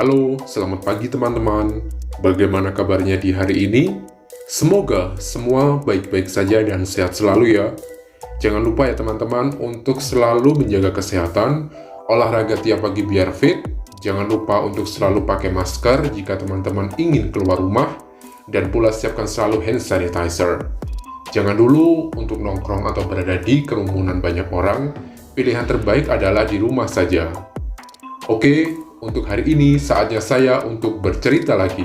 Halo, selamat pagi teman-teman. Bagaimana kabarnya di hari ini? Semoga semua baik-baik saja dan sehat selalu ya. Jangan lupa ya teman-teman untuk selalu menjaga kesehatan, olahraga tiap pagi biar fit. Jangan lupa untuk selalu pakai masker jika teman-teman ingin keluar rumah, dan pula siapkan selalu hand sanitizer. Jangan dulu untuk nongkrong atau berada di kerumunan banyak orang, pilihan terbaik adalah di rumah saja. Oke, untuk hari ini saatnya saya untuk bercerita lagi.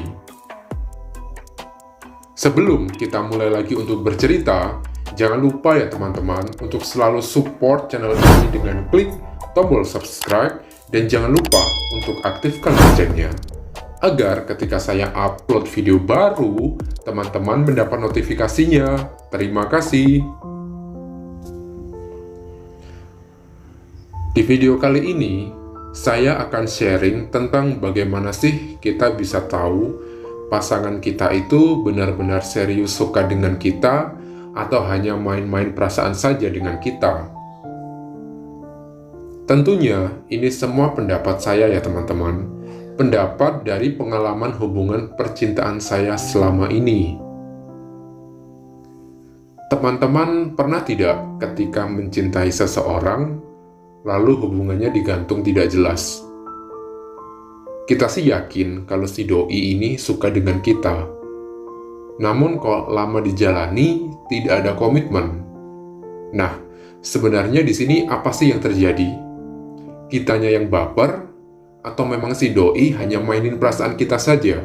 Sebelum kita mulai lagi untuk bercerita, jangan lupa ya teman-teman untuk selalu support channel ini dengan klik tombol subscribe dan jangan lupa untuk aktifkan loncengnya agar ketika saya upload video baru, teman-teman mendapat notifikasinya. Terima kasih. Di video kali ini, saya akan sharing tentang bagaimana sih kita bisa tahu pasangan kita itu benar-benar serius suka dengan kita atau hanya main-main perasaan saja dengan kita. Tentunya ini semua pendapat saya ya teman-teman, pendapat dari pengalaman hubungan percintaan saya selama ini. Teman-teman pernah tidak ketika mencintai seseorang lalu hubungannya digantung tidak jelas? Kita sih yakin kalau si doi ini suka dengan kita. Namun kalau lama dijalani, tidak ada komitmen. Nah, sebenarnya di sini apa sih yang terjadi? Kitanya yang baper, atau memang si doi hanya mainin perasaan kita saja?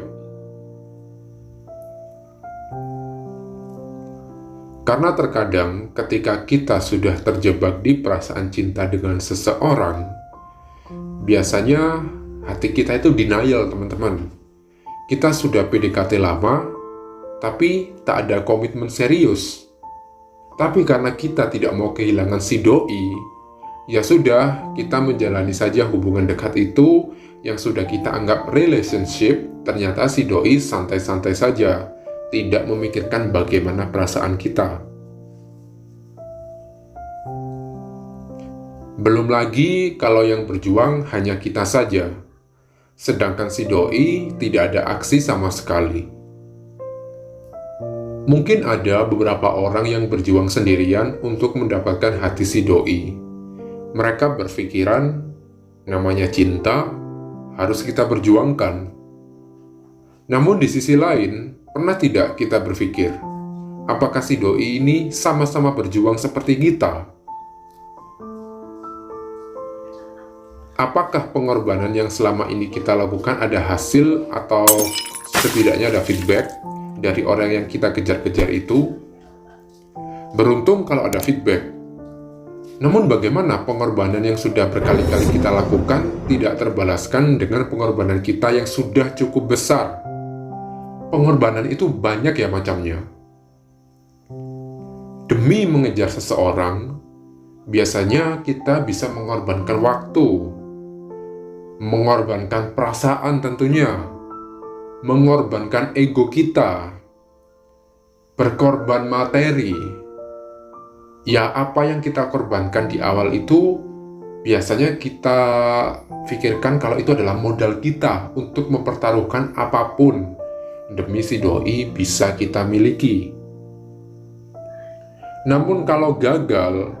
Karena terkadang ketika kita sudah terjebak di perasaan cinta dengan seseorang, biasanya hati kita itu denial teman-teman. Kita sudah PDKT lama, tapi tak ada komitmen serius. Tapi karena kita tidak mau kehilangan si doi, ya sudah, kita menjalani saja hubungan dekat itu yang sudah kita anggap relationship. Ternyata si doi santai-santai saja, tidak memikirkan bagaimana perasaan kita. Belum lagi kalau yang berjuang hanya kita saja, sedangkan si doi tidak ada aksi sama sekali. Mungkin ada beberapa orang yang berjuang sendirian untuk mendapatkan hati si doi. Mereka berpikiran, namanya cinta, harus kita perjuangkan. Namun di sisi lain, pernah tidak kita berpikir, apakah si doi ini sama-sama berjuang seperti kita? Apakah pengorbanan yang selama ini kita lakukan ada hasil atau setidaknya ada feedback dari orang yang kita kejar-kejar itu? Beruntung kalau ada feedback. Namun bagaimana pengorbanan yang sudah berkali-kali kita lakukan tidak terbalaskan dengan pengorbanan kita yang sudah cukup besar? Pengorbanan itu banyak ya macamnya. Demi mengejar seseorang, biasanya kita bisa mengorbankan waktu, mengorbankan perasaan tentunya, mengorbankan ego kita, berkorban materi. Ya, apa yang kita korbankan di awal itu biasanya kita pikirkan kalau itu adalah modal kita untuk mempertaruhkan apapun demi si doi bisa kita miliki. Namun kalau gagal,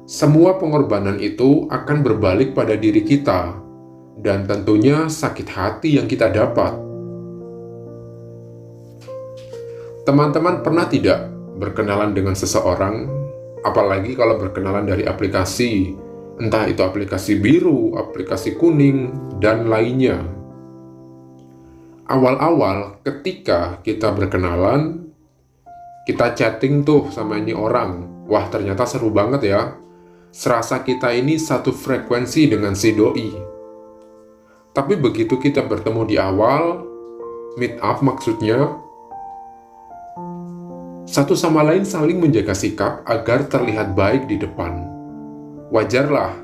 semua pengorbanan itu akan berbalik pada diri kita, dan tentunya sakit hati yang kita dapat. Teman-teman pernah tidak berkenalan dengan seseorang, apalagi kalau berkenalan dari aplikasi, entah itu aplikasi biru, aplikasi kuning, dan lainnya. Awal-awal ketika kita berkenalan, kita chatting tuh sama ini orang. Wah, ternyata seru banget ya. Serasa kita ini satu frekuensi dengan si doi. Tapi begitu kita bertemu di awal, meet up maksudnya, satu sama lain saling menjaga sikap agar terlihat baik di depan. Wajarlah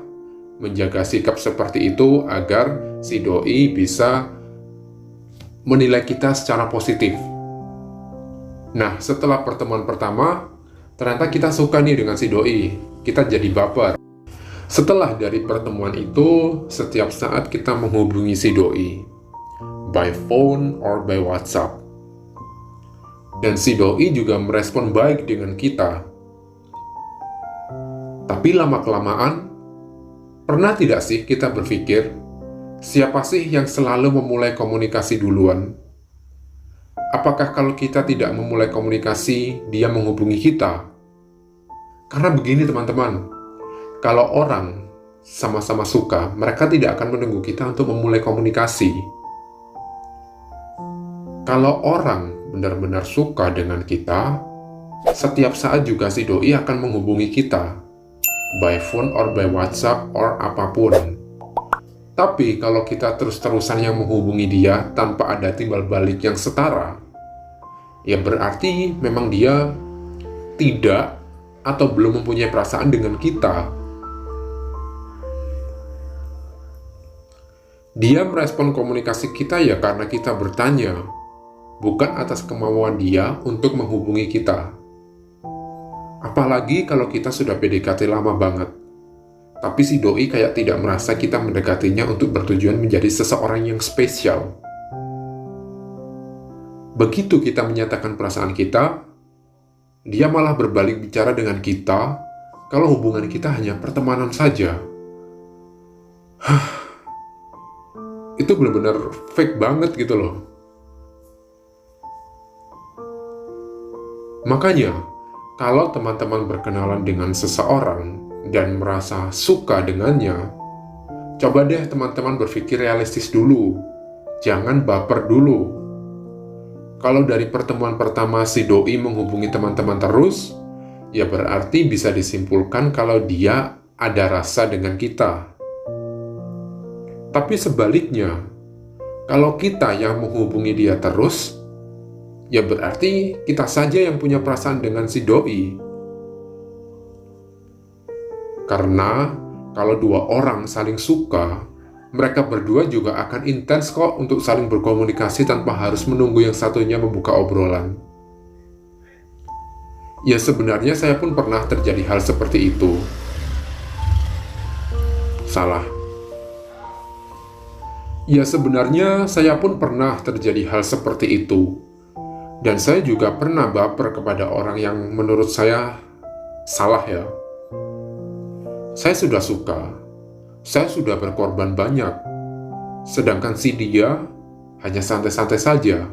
menjaga sikap seperti itu agar si doi bisa menilai kita secara positif. Nah, setelah pertemuan pertama, ternyata kita suka nih dengan si doi. Kita jadi baper. Setelah dari pertemuan itu, setiap saat kita menghubungi si doi. by phone or by WhatsApp. Dan si doi juga merespon baik dengan kita. Tapi lama-kelamaan, pernah tidak sih kita berpikir, siapa sih yang selalu memulai komunikasi duluan? Apakah kalau kita tidak memulai komunikasi, dia menghubungi kita? Karena begini teman-teman, kalau orang sama-sama suka, mereka tidak akan menunggu kita untuk memulai komunikasi. Kalau orang benar-benar suka dengan kita, setiap saat juga si doi akan menghubungi kita, by phone or by WhatsApp or apapun. Tapi kalau kita terus-terusan yang menghubungi dia tanpa ada timbal balik yang setara, ya berarti memang dia tidak atau belum mempunyai perasaan dengan kita. Dia merespon komunikasi kita ya karena kita bertanya, bukan atas kemauan dia untuk menghubungi kita. Apalagi kalau kita sudah PDKT lama banget. Tapi si doi kayak tidak merasa kita mendekatinya untuk bertujuan menjadi seseorang yang spesial. Begitu kita menyatakan perasaan kita, dia malah berbalik bicara dengan kita kalau hubungan kita hanya pertemanan saja. Itu benar-benar fake banget gitu loh. Makanya, kalau teman-teman berkenalan dengan seseorang dan merasa suka dengannya, coba deh teman-teman berpikir realistis dulu. Jangan baper dulu. Kalau dari pertemuan pertama si doi menghubungi teman-teman terus, ya berarti bisa disimpulkan kalau dia ada rasa dengan kita. Tapi sebaliknya, kalau kita yang menghubungi dia terus, ya berarti kita saja yang punya perasaan dengan si doi. Karena kalau dua orang saling suka, mereka berdua juga akan intens kok untuk saling berkomunikasi tanpa harus menunggu yang satunya membuka obrolan. Ya sebenarnya saya pun pernah terjadi hal seperti itu. Salah. Ya sebenarnya saya pun pernah terjadi hal seperti itu. Dan saya juga pernah baper kepada orang yang menurut saya salah ya. Saya sudah suka, saya sudah berkorban banyak, sedangkan si dia hanya santai-santai saja.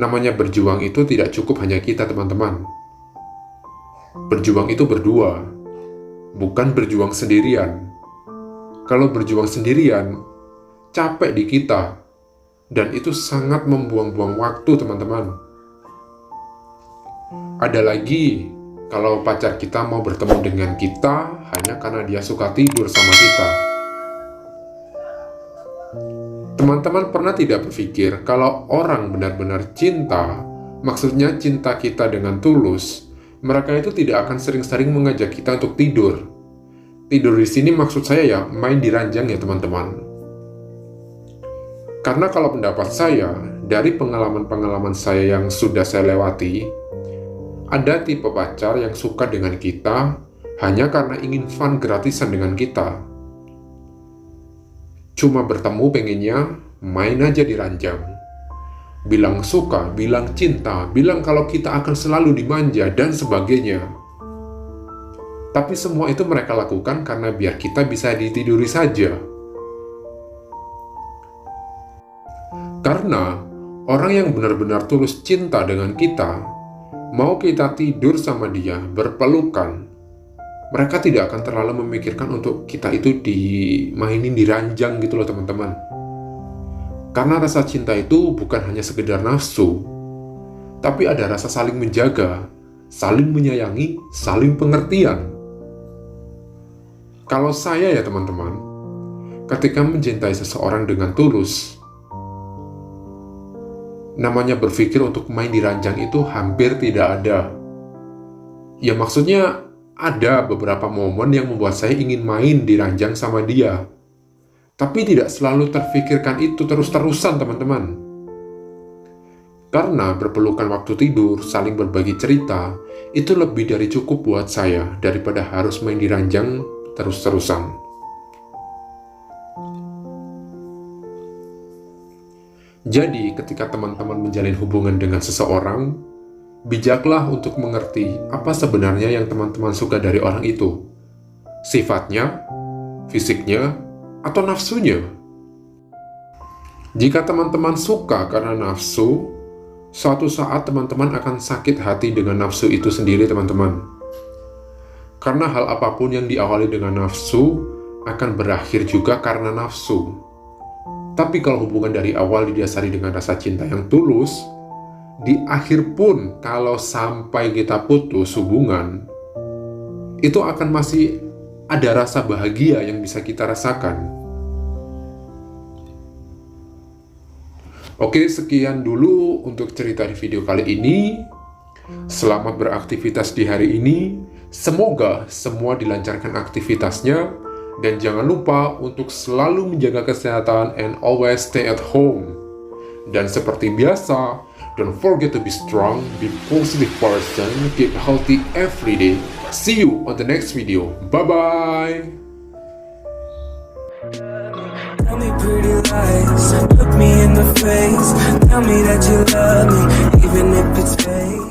Namanya berjuang itu tidak cukup hanya kita teman-teman. Berjuang itu berdua, bukan berjuang sendirian. Kalau berjuang sendirian, capek di kita, dan itu sangat membuang-buang waktu teman-teman. Ada lagi, kalau pacar kita mau bertemu dengan kita hanya karena dia suka tidur sama kita. Teman-teman pernah tidak berpikir kalau orang benar-benar cinta, maksudnya cinta kita dengan tulus, mereka itu tidak akan sering-sering mengajak kita untuk tidur. Tidur di sini maksud saya ya main di ranjang ya teman-teman. Karena kalau pendapat saya, dari pengalaman-pengalaman saya yang sudah saya lewati, ada tipe pacar yang suka dengan kita hanya karena ingin fun gratisan dengan kita. Cuma bertemu pengennya main aja di ranjang. Bilang suka, bilang cinta, bilang kalau kita akan selalu dimanja, dan sebagainya. Tapi semua itu mereka lakukan karena biar kita bisa ditiduri saja. Karena orang yang benar-benar tulus cinta dengan kita, mau kita tidur sama dia, berpelukan, mereka tidak akan terlalu memikirkan untuk kita itu dimainin di ranjang gitu loh teman-teman. Karena rasa cinta itu bukan hanya sekedar nafsu, tapi ada rasa saling menjaga, saling menyayangi, saling pengertian. Kalau saya ya teman-teman, ketika mencintai seseorang dengan tulus, namanya berpikir untuk main di ranjang itu hampir tidak ada. Ya maksudnya ada beberapa momen yang membuat saya ingin main di ranjang sama dia. Tapi tidak selalu terfikirkan itu terus-terusan teman-teman. Karena berpelukan waktu tidur, saling berbagi cerita, itu lebih dari cukup buat saya daripada harus main di ranjang terus-terusan. Jadi, ketika teman-teman menjalin hubungan dengan seseorang, bijaklah untuk mengerti apa sebenarnya yang teman-teman suka dari orang itu. Sifatnya, fisiknya, atau nafsunya. Jika teman-teman suka karena nafsu, suatu saat teman-teman akan sakit hati dengan nafsu itu sendiri, teman-teman. Karena hal apapun yang diawali dengan nafsu akan berakhir juga karena nafsu. Tapi kalau hubungan dari awal didasari dengan rasa cinta yang tulus, di akhir pun kalau sampai kita putus hubungan, itu akan masih ada rasa bahagia yang bisa kita rasakan. Oke, sekian dulu untuk cerita di video kali ini. Selamat beraktivitas di hari ini. Semoga semua dilancarkan aktivitasnya. Dan jangan lupa untuk selalu menjaga kesehatan and always stay at home. Dan seperti biasa, don't forget to be strong, be positive person, keep healthy every day. See you on the next video. Bye-bye! Tell me pretty lies, look me in the face, tell me that you love me, even if it's fake.